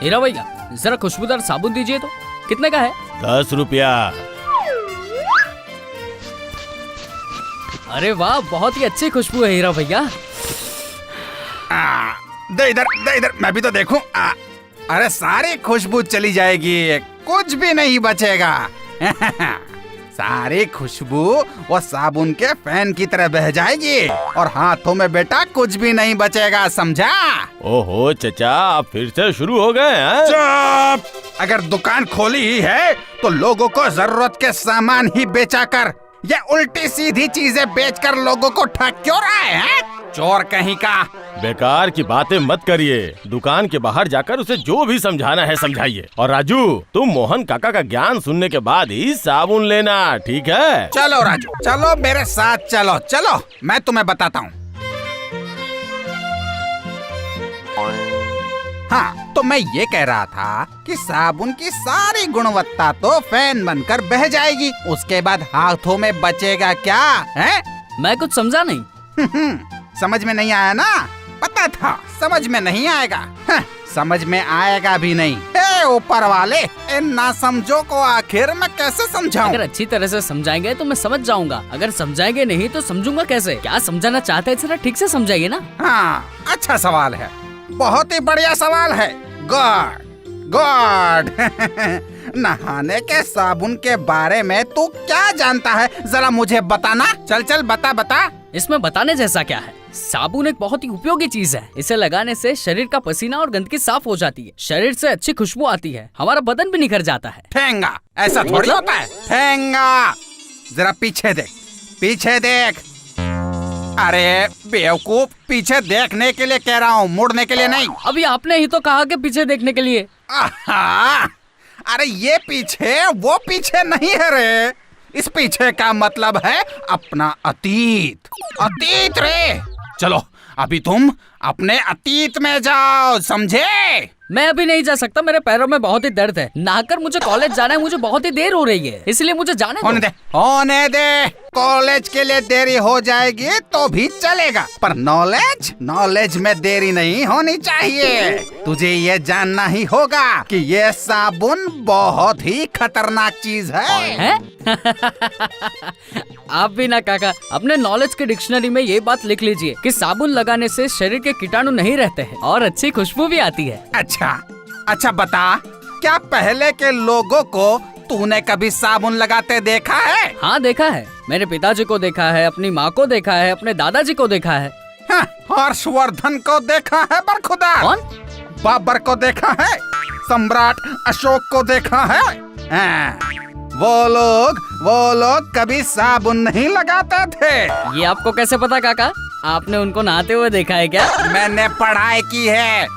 हीरा भैया जरा खुशबूदार साबुन दीजिए तो। कितने का है? 10 रुपया। अरे वाह, बहुत ही अच्छी खुशबू है हीरा भैया। दे इधर मैं भी तो देखूं। अरे सारी खुशबू चली जाएगी, कुछ भी नहीं बचेगा। सारी खुशबू वो साबुन के फैन की तरह बह जाएगी और हाथों में बेटा कुछ भी नहीं बचेगा, समझा? ओहो चचा, आप फिर से शुरू हो गए हैं? चुप! अगर दुकान खोली ही है तो लोगों को जरूरत के सामान ही बेचा कर, ये उल्टी सीधी चीजें बेचकर लोगों को ठग क्यों रहा है? चोर कहीं का। बेकार की बातें मत करिए, दुकान के बाहर जाकर उसे जो भी समझाना है समझाइए। और राजू, तुम मोहन काका का ज्ञान सुनने के बाद ही साबुन लेना, ठीक है? चलो राजू, चलो मेरे साथ चलो, चलो मैं तुम्हें बताता हूँ। हाँ, तो मैं ये कह रहा था कि साबुन की सारी गुणवत्ता तो फैन बनकर बह जाएगी, उसके बाद हाथों में बचेगा क्या है? मैं कुछ समझा नहीं। समझ में नहीं आया ना? पता था समझ में नहीं आएगा। समझ में आएगा भी नहीं। हे ऊपर वाले, इन नासमझों को आखिर मैं कैसे समझाऊं? अगर अच्छी तरह से समझाएंगे तो मैं समझ जाऊंगा, अगर समझाएंगे नहीं तो समझूंगा कैसे? क्या समझाना चाहते हैं जरा ठीक से समझाइए ना। हाँ, अच्छा सवाल है, बहुत ही बढ़िया सवाल है। गॉड नहाने के साबुन के बारे में तू क्या जानता है, जरा मुझे बताना। चल बता। इसमें बताने जैसा क्या है? साबुन एक बहुत ही उपयोगी चीज है। इसे लगाने से शरीर का पसीना और गंदगी साफ हो जाती है, शरीर से अच्छी खुशबू आती है, हमारा बदन भी निखर जाता है। ठेंगा, ऐसा थोड़ी होता है। ठेंगा, जरा पीछे देख। अरे बेवकूफ, पीछे देखने के लिए कह रहा हूँ, मुड़ने के लिए नहीं। अभी आपने ही तो कहा कि पीछे देखने के लिए। अरे ये पीछे वो पीछे नहीं है रे, इस पीछे का मतलब है अपना अतीत रे। चलो अभी तुम अपने अतीत में जाओ, समझे? मैं अभी नहीं जा सकता, मेरे पैरों में बहुत ही दर्द है। नहाकर मुझे कॉलेज जाना है, मुझे बहुत ही देर हो रही है, इसलिए मुझे जाने दो। होने दे। कॉलेज के लिए देरी हो जाएगी तो भी चलेगा, पर नॉलेज में देरी नहीं होनी चाहिए। तुझे ये जानना ही होगा कि ये साबुन बहुत ही खतरनाक चीज है? आप भी ना काका, अपने नॉलेज के डिक्शनरी में ये बात लिख लीजिए कि साबुन लगाने से शरीर के कीटाणु नहीं रहते हैं और अच्छी खुशबू भी आती है। अच्छा बता, क्या पहले के लोगों को तूने कभी साबुन लगाते देखा है? हाँ देखा है, मेरे पिताजी को देखा है, अपनी माँ को देखा है, अपने दादाजी को देखा है। हर्षवर्धन को देखा है, बरखुदा। कौन? बाबर को देखा है, सम्राट अशोक को देखा है। वो लोग कभी साबुन नहीं लगाते थे। ये आपको कैसे पता काका? आपने उनको नहाते हुए देखा है क्या? मैंने पढ़ाई की है,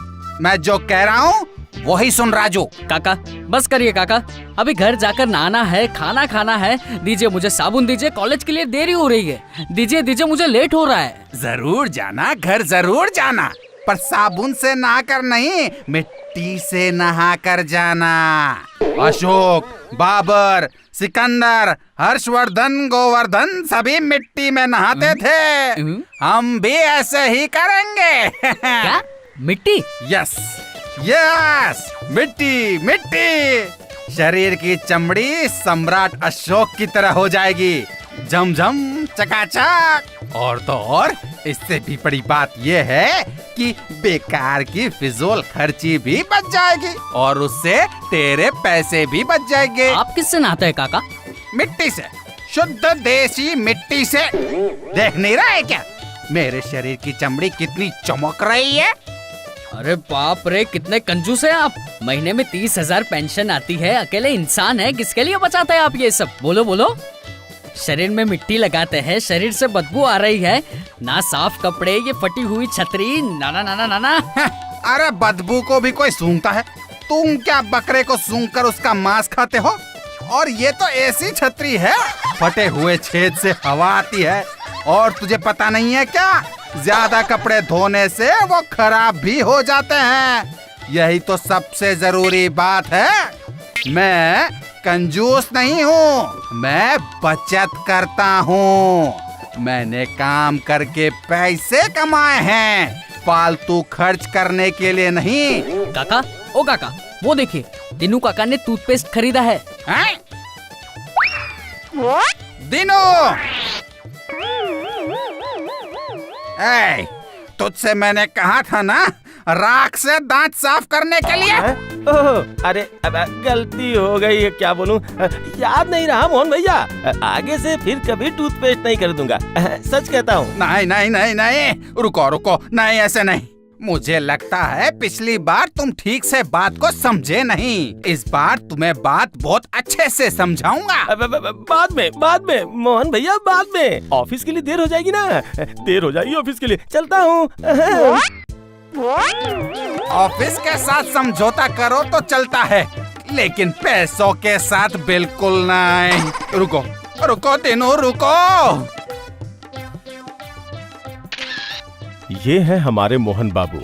मैं जो कह रहा हूँ वही सुन राजू। काका बस करिए काका, अभी घर जाकर नहाना है, खाना खाना है। दीजिए मुझे साबुन दीजिए, कॉलेज के लिए देरी हो रही है। दीजिए मुझे लेट हो रहा है। जरूर जाना, घर जरूर जाना, पर साबुन से नहाकर नहीं, मिट्टी से नहाकर जाना। अशोक, बाबर, सिकंदर, हर्षवर्धन, गोवर्धन सभी मिट्टी में नहाते थे। हम भी ऐसे ही करेंगे। क्या? मिट्टी? यस, मिट्टी। शरीर की चमड़ी सम्राट अशोक की तरह हो जाएगी, झमझम चकाचक। और तो और इससे भी बड़ी बात ये है कि बेकार की फिजूल खर्ची भी बच जाएगी और उससे तेरे पैसे भी बच जाएंगे। आप किससे नहाते हैं काका? मिट्टी से, शुद्ध देसी मिट्टी से। देख नहीं रहा है क्या मेरे शरीर की चमड़ी कितनी चमक रही है? अरे बाप रे, कितने कंजूस हैं आप। महीने में 30,000 पेंशन आती है, अकेले इंसान है, किसके लिए बचाते हैं आप ये सब? बोलो। शरीर में मिट्टी लगाते हैं, शरीर से बदबू आ रही है, ना साफ कपड़े, ये फटी हुई छतरी, ना। अरे बदबू को भी कोई सूंघता है? तुम क्या बकरे को सूंघकर उसका मांस खाते हो? और ये तो ऐसी छतरी है, फटे हुए छेद से हवा आती है। और तुझे पता नहीं है क्या, ज्यादा कपड़े धोने से वो खराब भी हो जाते हैं। यही तो सबसे जरूरी बात है। मैं कंजूस नहीं हूँ, मैं बचत करता हूँ। मैंने काम करके पैसे कमाए हैं, फालतू खर्च करने के लिए नहीं। काका, ओ काका, वो देखिए, दिनू काका ने टूथपेस्ट खरीदा है। हैं? दिनू, ए, तुझसे मैंने कहा था ना राख से दांत साफ करने के लिए। ओह, अरे अब गलती हो गई है, क्या बोलूं, याद नहीं रहा मोहन भैया। आगे से फिर कभी टूथपेस्ट नहीं कर दूंगा, सच कहता हूँ। नहीं नहीं नहीं नहीं, रुको रुको, नहीं ऐसे नहीं। मुझे लगता है पिछली बार तुम ठीक से बात को समझे नहीं। इस बार तुम्हें बात बहुत अच्छे से समझाऊंगा। बाद में मोहन भैया, बाद में। ऑफिस के लिए देर हो जाएगी ना, देर हो जाएगी ऑफिस के लिए, चलता हूँ। ऑफिस के साथ समझौता करो तो चलता है, लेकिन पैसों के साथ बिल्कुल नहीं। रुको रुको तीनों, रुको। ये है हमारे मोहन बाबू।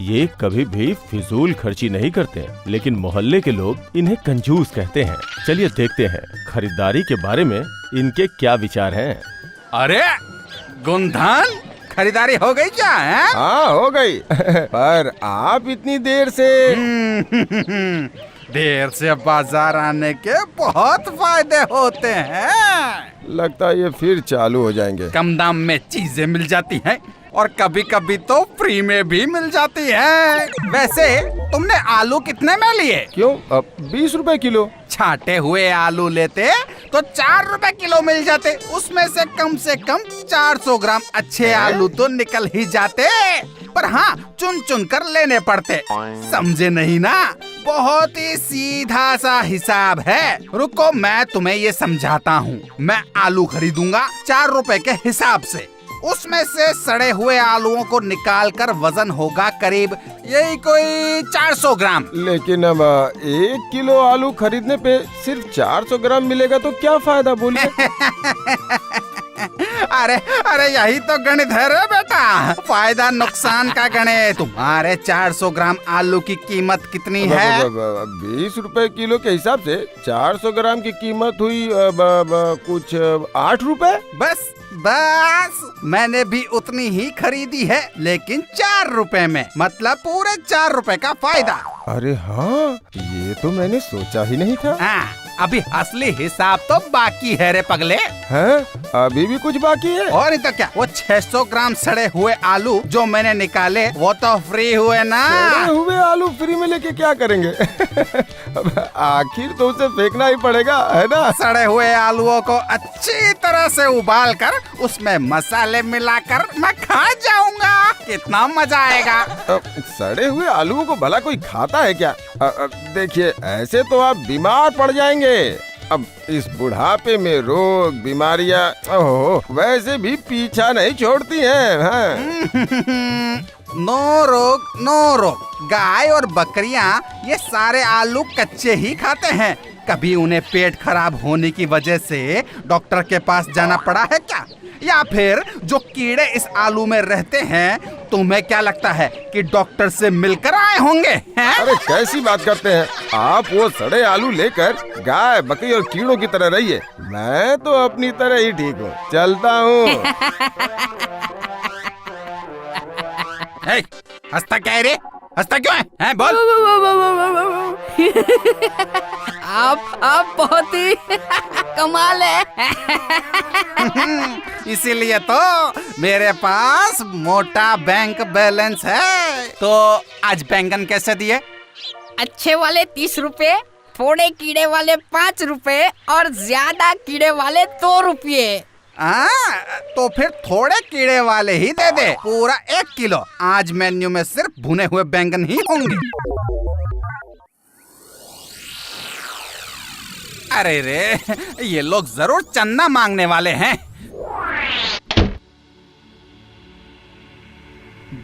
ये कभी भी फिजूल खर्ची नहीं करते, लेकिन मोहल्ले के लोग इन्हें कंजूस कहते हैं। चलिए देखते हैं खरीदारी के बारे में इनके क्या विचार हैं। अरे गुंधन, खरीदारी हो गई क्या है? हाँ हो गई। पर आप इतनी देर से देर से बाजार आने के बहुत फायदे होते हैं। लगता है ये फिर चालू हो जाएंगे। कम दाम में चीजें मिल जाती हैं और कभी कभी तो फ्री में भी मिल जाती है। वैसे तुमने आलू कितने में लिए? क्यों, अब 20 रुपए किलो। छाटे हुए आलू लेते तो 4 रुपए किलो मिल जाते। उसमें से कम 400 ग्राम अच्छे आलू तो निकल ही जाते, पर हाँ चुन चुन कर लेने पड़ते। समझे नहीं ना? बहुत ही सीधा सा हिसाब है। रुको मैं तुम्हें ये समझाता हूँ। मैं आलू खरीदूंगा 4 रुपए के हिसाब से। उसमें से सड़े हुए आलूओं को निकालकर वजन होगा करीब यही कोई 400 ग्राम। लेकिन अब 1 किलो आलू खरीदने पे सिर्फ 400 ग्राम मिलेगा तो क्या फायदा, बोलिए। अरे अरे यही तो गणित है रे बेटा, फायदा नुकसान का गणित। तुम्हारे 400 ग्राम आलू की कीमत कितनी है? 20 रुपए किलो के हिसाब से 400 ग्राम की कीमत हुई कुछ 8 रुपए। बस बस, मैंने भी उतनी ही खरीदी है, लेकिन 4 रुपए में, मतलब पूरे 4 रुपए का फायदा। अरे हाँ, ये तो मैंने सोचा ही नहीं था। हाँ, अभी असली हिसाब तो बाकी है रे पगले। हैं? अभी भी कुछ बाकी है? और नहीं तो क्या, वो 600 ग्राम सड़े हुए आलू जो मैंने निकाले वो तो फ्री हुए ना। सड़े हुए आलू फ्री में लेके क्या करेंगे? अब आखिर तो उसे फेंकना ही पड़ेगा, है ना? सड़े हुए आलूओं को अच्छी तरह से उबाल कर उसमें मसाले मिलाकर मैं खा जाऊंगा। कितना मजा आएगा। सड़े हुए आलूओं को भला कोई खाता है क्या? देखिए, ऐसे तो आप बीमार पड़ जाएंगे। अब इस बुढ़ापे में रोग बीमारियां वैसे भी पीछा नहीं छोड़ती हैं। हाँ। नो रोग नो रोग। गाय और बकरियां ये सारे आलू कच्चे ही खाते हैं। कभी उन्हें पेट खराब होने की वजह से डॉक्टर के पास जाना पड़ा है क्या? या फिर जो कीड़े इस आलू में रहते हैं, तुम्हें क्या लगता है कि डॉक्टर से मिलकर आए होंगे हैं? अरे कैसी बात करते हैं आप? वो सड़े आलू लेकर गाय बकरी और कीड़ों की तरह रहिए। मैं तो अपनी तरह ही ठीक हूँ, चलता हूँ। हंसता क्या है रे? हंसता क्यों है? बोल। आप बहुत ही कमाल है। इसीलिए तो मेरे पास मोटा बैंक बैलेंस है। तो आज बैंगन कैसे दिए? अच्छे वाले 30 रुपए, थोड़े कीड़े वाले 5 रुपए और ज्यादा कीड़े वाले 2 रुपये। तो फिर थोड़े कीड़े वाले ही दे दे, पूरा 1 किलो। आज मेन्यू में सिर्फ भुने हुए बैंगन ही होंगे। अरे रे, ये लोग जरूर चंदा मांगने वाले हैं।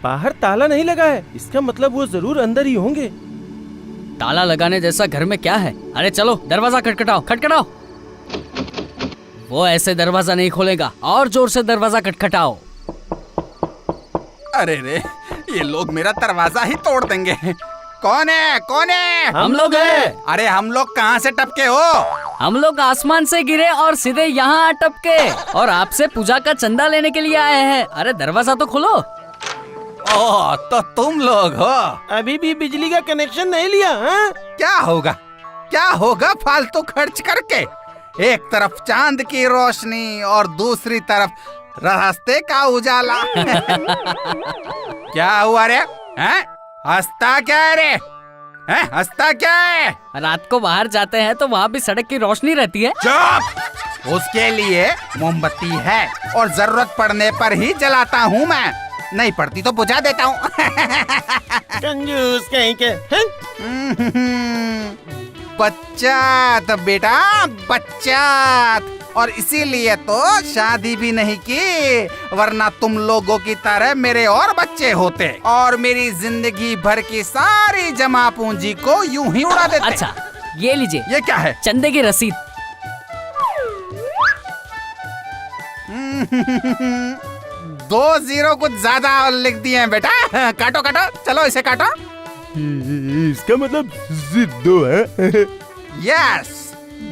बाहर ताला नहीं लगा है, इसका मतलब वो जरूर अंदर ही होंगे। ताला लगाने जैसा घर में क्या है? अरे चलो दरवाजा खटखटाओ, खटखटाओ। वो ऐसे दरवाजा नहीं खोलेगा, और जोर से दरवाजा खटखटाओ। अरे रे, ये लोग मेरा दरवाजा ही तोड़ देंगे। कौन है? कौन है? हम लोग हैं। अरे हम लोग कहाँ से टपके हो? हम लोग आसमान से गिरे और सीधे यहाँ टपके और आपसे पूजा का चंदा लेने के लिए आए हैं। अरे दरवाजा तो खोलो। ओह, तो तुम लोग हो। अभी भी बिजली का कनेक्शन नहीं लिया? हाँ? क्या होगा फालतू खर्च करके। एक तरफ चांद की रोशनी और दूसरी तरफ रास्ते का उजाला। क्या हुआ रे? हैं? हंसता क्या है रे? हैं? हंसता क्या है? रात को बाहर जाते हैं तो वहाँ भी सड़क की रोशनी रहती है। चुप! उसके लिए मोमबत्ती है और जरूरत पड़ने पर ही जलाता हूँ मैं, नहीं पड़ती तो बुझा देता हूँ। कंजूस कहीं के हैं? बच्चात बेटा, बच्चात। और इसीलिए तो शादी भी नहीं की, वरना तुम लोगों की तरह मेरे और बच्चे होते और मेरी जिंदगी भर की सारी जमा पूंजी को यूं ही उड़ा देते। अच्छा, ये लीजिए। ये क्या है? चंदे की रसीद। 2 0 कुछ ज्यादा लिख दिए हैं बेटा। काटो काटो, चलो इसे काटो। इसका मतलब जिद 2 है। यस,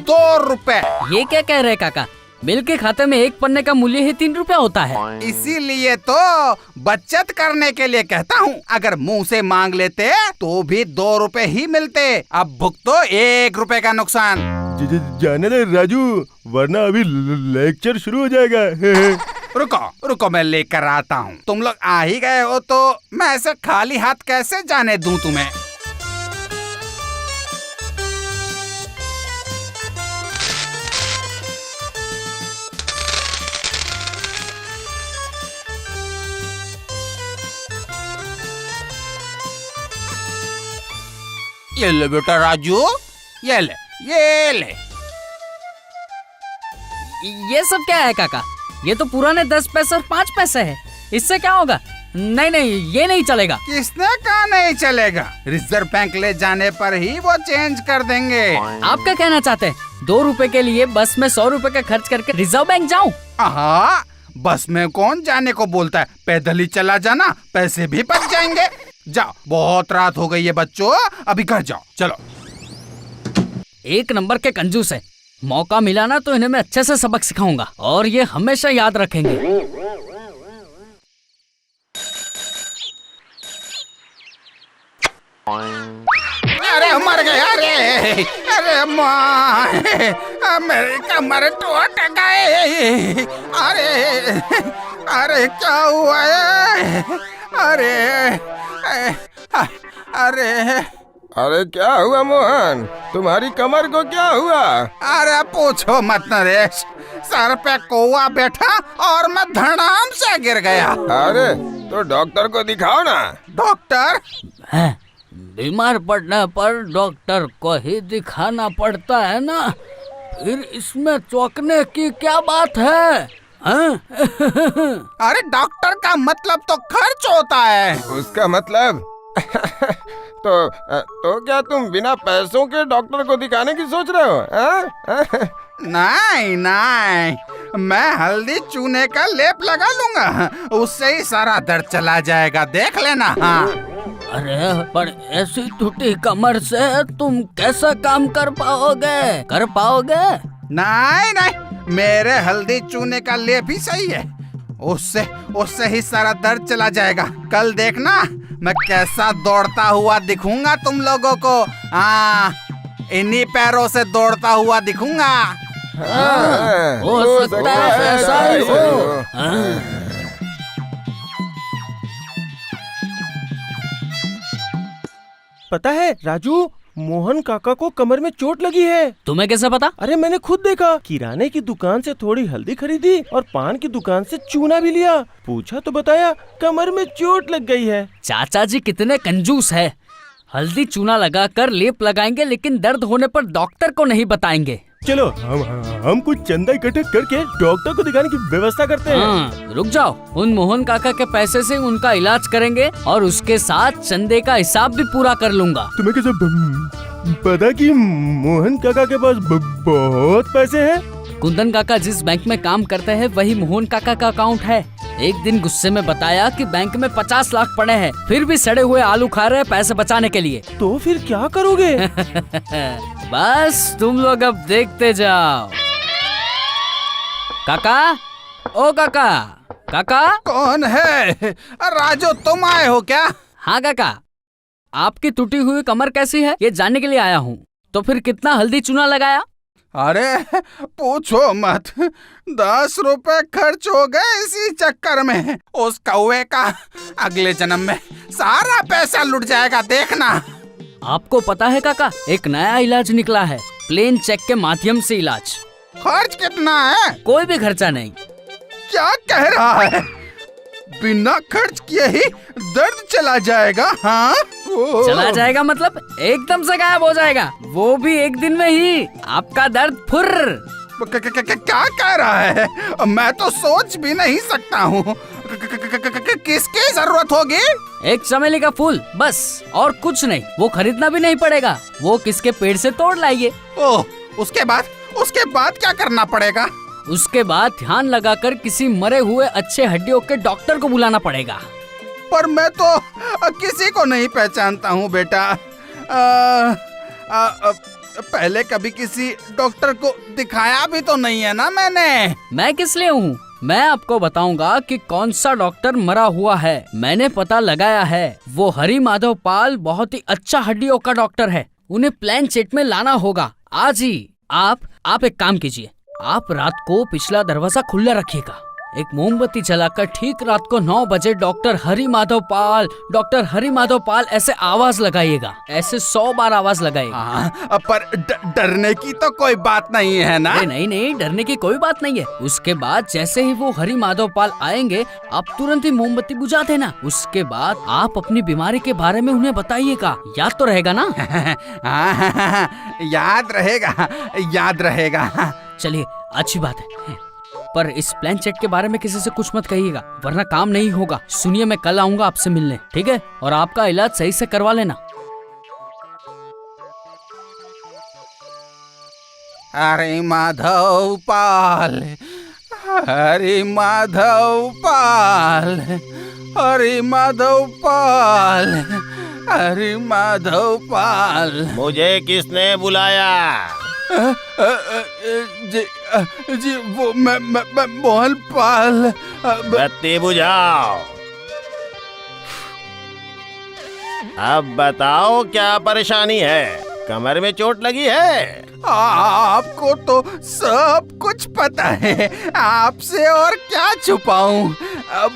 2 रुपए। ये क्या कह रहे काका? बिल के खाते में एक पन्ने का मूल्य ही 3 रुपया होता है। इसीलिए तो बचत करने के लिए कहता हूँ। अगर मुंह से मांग लेते तो भी 2 रुपए ही मिलते। अब भुगतो 1 रुपए का नुकसान। जाने दे राजू, वरना अभी लेक्चर शुरू हो जाएगा। रुको रुको, मैं लेकर आता हूँ। तुम लोग आ ही गए हो तो मैं ऐसे खाली हाथ कैसे जाने दूं तुम्हें। ये ले बेटा राजू, ये ले। ये सब क्या है काका? ये तो पुराने 10 पैसे और 5 पैसे है। इससे क्या होगा? नहीं, ये नहीं चलेगा। किसने कहा नहीं चलेगा? रिजर्व बैंक ले जाने पर ही वो चेंज कर देंगे। आप क्या कहना चाहते हैं? 2 रुपए के लिए बस में 100 रुपए का खर्च करके रिजर्व बैंक जाऊं? हाँ, बस में कौन जाने को बोलता है? पैदल ही चला जाना, पैसे भी बच जाएंगे। जाओ, बहुत रात हो गई है बच्चों, अभी घर जाओ। चलो। एक नंबर के कंजूस है। मौका मिला ना तो इन्हें मैं अच्छे से सबक सिखाऊंगा और ये हमेशा याद रखेंगे। अरे मर गया रे! अरे माँ, मेरी कमर टूट गई। अरे क्या हुआ है? अरे क्या हुआ मोहन, तुम्हारी कमर को क्या हुआ? अरे पूछो मत नरेश, सर पे कौवा बैठा और मैं धड़ाम से गिर गया। अरे तो डॉक्टर को दिखाओ ना। डॉक्टर? बीमार पड़ने पर डॉक्टर को ही दिखाना पड़ता है ना, फिर इसमें चौंकने की क्या बात है? अरे डॉक्टर का मतलब तो खर्च होता है। उसका मतलब तो क्या तुम बिना पैसों के डॉक्टर को दिखाने की सोच रहे हो? नहीं, मैं हल्दी चूने का लेप लगा लूंगा, उससे ही सारा दर्द चला जाएगा, देख लेना। हाँ। अरे पर ऐसी टूटी कमर से तुम कैसा काम कर पाओगे? नहीं, मेरे हल्दी चूने का लेप ही सही है, उससे ही सारा दर्द चला जाएगा। कल देखना मैं कैसा दौड़ता हुआ दिखूंगा तुम लोगों को। हाँ, इन्हीं पैरों से दौड़ता हुआ दिखूंगा। हो सकता है ऐसा ही हो। पता है राजू, मोहन काका को कमर में चोट लगी है। तुम्हें कैसे पता? अरे मैंने खुद देखा। किराने की दुकान से थोड़ी हल्दी खरीदी और पान की दुकान से चूना भी लिया। पूछा तो बताया कमर में चोट लग गई है। चाचा जी कितने कंजूस है। हल्दी चूना लगाकर लेप लगाएंगे लेकिन दर्द होने पर डॉक्टर को नहीं बताएंगे। चलो हम कुछ चंदा इकट्ठा करके डॉक्टर को दिखाने की व्यवस्था करते हैं। रुक जाओ, उन मोहन काका के पैसे से उनका इलाज करेंगे और उसके साथ चंदे का हिसाब भी पूरा कर लूंगा। तुम्हें कैसे पता कि मोहन काका के पास बहुत पैसे हैं? कुंदन काका जिस बैंक में काम करते हैं वही मोहन काका का अकाउंट है। एक दिन गुस्से में बताया कि बैंक में 50 लाख पड़े हैं, फिर भी सड़े हुए आलू खा रहे हैं पैसे बचाने के लिए। तो फिर क्या करोगे? बस तुम लोग अब देखते जाओ। काका, ओ काका, काका। कौन है? राजू तुम आए हो क्या? हाँ काका, आपकी टूटी हुई कमर कैसी है ये जानने के लिए आया हूँ। तो फिर कितना हल्दी चूना लगाया? अरे पूछो मत, 10 रुपए खर्च हो गए इसी चक्कर में। उस कौवे का अगले जन्म में सारा पैसा लुट जाएगा, देखना। आपको पता है काका, एक नया इलाज निकला है, प्लेन चेक के माध्यम से इलाज। खर्च कितना है? कोई भी खर्चा नहीं। क्या कह रहा है? बिना खर्च किए ही दर्द चला जाएगा? हाँ, चला जाएगा मतलब एकदम से गायब हो जाएगा, वो भी एक दिन में ही। आपका दर्द फुर। क्या कह रहा है? मैं तो सोच भी नहीं सकता हूँ। किसकी जरूरत होगी? एक चमेली का फूल बस, और कुछ नहीं। वो खरीदना भी नहीं पड़ेगा, वो किसके पेड़ से तोड़ लाइए। ओह, उसके बाद क्या करना पड़ेगा? उसके बाद ध्यान लगाकर किसी मरे हुए अच्छे हड्डियों के डॉक्टर को बुलाना पड़ेगा। पर मैं तो किसी को नहीं पहचानता हूँ बेटा। पहले कभी किसी डॉक्टर को दिखाया भी तो नहीं है ना मैंने। मैं किस लिए हूँ? मैं आपको बताऊंगा कि कौन सा डॉक्टर मरा हुआ है। मैंने पता लगाया है, वो हरि माधव पाल बहुत ही अच्छा हड्डियों का डॉक्टर है। उन्हें प्लान चेट में लाना होगा आज ही। आप एक काम कीजिए, आप रात को पिछला दरवाजा खुला रखिएगा। एक मोमबत्ती जलाकर ठीक रात को 9 बजे डॉक्टर हरि माधव पाल ऐसे आवाज लगाइएगा। ऐसे 100 बार आवाज लगाइएगा। पर डरने की तो कोई बात नहीं है ना? नहीं, डरने की कोई बात नहीं है। उसके बाद जैसे ही वो हरि माधव पाल आएंगे, आप तुरंत ही मोमबत्ती बुझा देना। उसके बाद आप अपनी बीमारी के बारे में उन्हें बताइएगा। याद तो रहेगा ना? याद रहेगा। चलिए, अच्छी बात है। पर इस प्लान चेक के बारे में किसी से कुछ मत कहिएगा, वरना काम नहीं होगा। सुनिए, मैं कल आऊंगा आपसे मिलने, ठीक है? और आपका इलाज सही से करवा लेना। हरि माधव पाल, हरि माधव पाल, हरि माधव पाल, हरि माधव पाल। मुझे किसने बुलाया? जी वो मैं मोहन पाल। बत्ती बुझाओ। अब बताओ क्या परेशानी है? कमर में चोट लगी है? आपको तो सब कुछ पता है, आपसे और क्या छुपाऊं। अब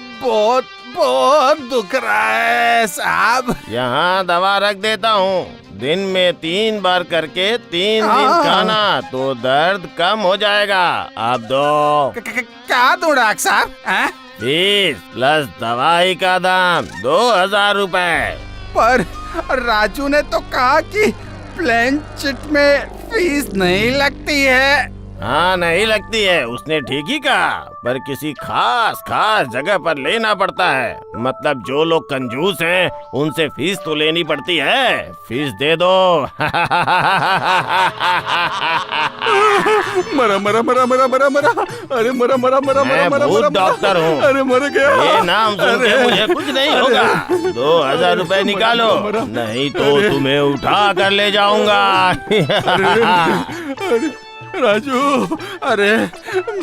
बहुत दुख रहा है साहब। यहाँ दवा रख देता हूँ, दिन में 3 बार करके 3 दिन खाना तो दर्द कम हो जाएगा। अब दो। क्या दूं डॉक्टर साहब? फीस प्लस दवाई का दाम 2000 रुपए। पर राजू ने तो कहा कि प्लान चिट में फीस नहीं लगती है। हाँ, नहीं लगती है, उसने ठीक ही कहा। पर किसी खास जगह पर लेना पड़ता है। मतलब जो लोग कंजूस हैं उनसे फीस तो लेनी पड़ती है। फीस दे दो। मरा। अरे मैं भूत डॉक्टर हूँ। अरे मर गया। ये नाम सुन के मुझे कुछ नहीं होगा। 2000 रुपए निकालो, नहीं तो तुम्हें उठा कर ले जाऊंगा। राजू, अरे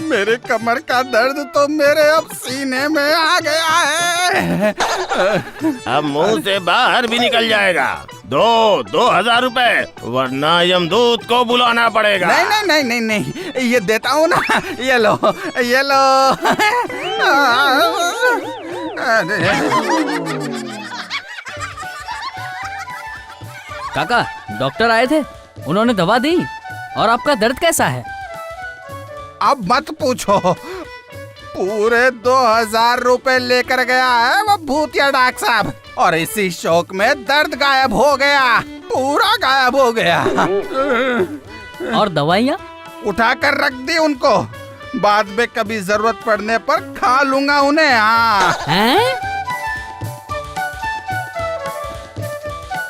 मेरे कमर का दर्द तो मेरे अब सीने में आ गया है। अब मुंह से बाहर भी निकल जाएगा। 2000 रुपए, वरना यमदूत को बुलाना पड़ेगा। नहीं, ये देता हूँ ना। ये लो। काका, डॉक्टर आए थे, उन्होंने दवा दी। और आपका दर्द कैसा है? अब मत पूछो, पूरे 2000 रुपए लेकर गया है वो भूतिया डॉक्टर साहब। और इसी शौक में दर्द गायब हो गया, पूरा गायब हो गया। और दवाइयाँ? उठा कर रख दी उनको, बाद में कभी जरूरत पड़ने पर खा लूंगा उन्हें।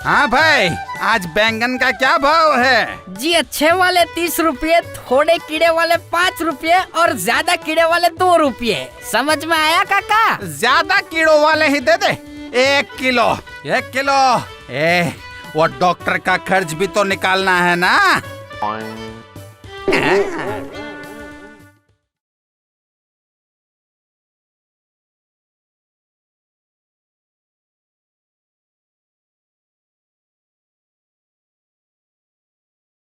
हाँ भाई, आज बैंगन का क्या भाव है? जी, अच्छे वाले 30 रुपये, थोड़े कीड़े वाले 5 रुपये और ज्यादा कीड़े वाले 2 रुपये। समझ में आया काका? ज्यादा कीड़ों वाले ही दे दे। 1 किलो। वो डॉक्टर का खर्च भी तो निकालना है ना।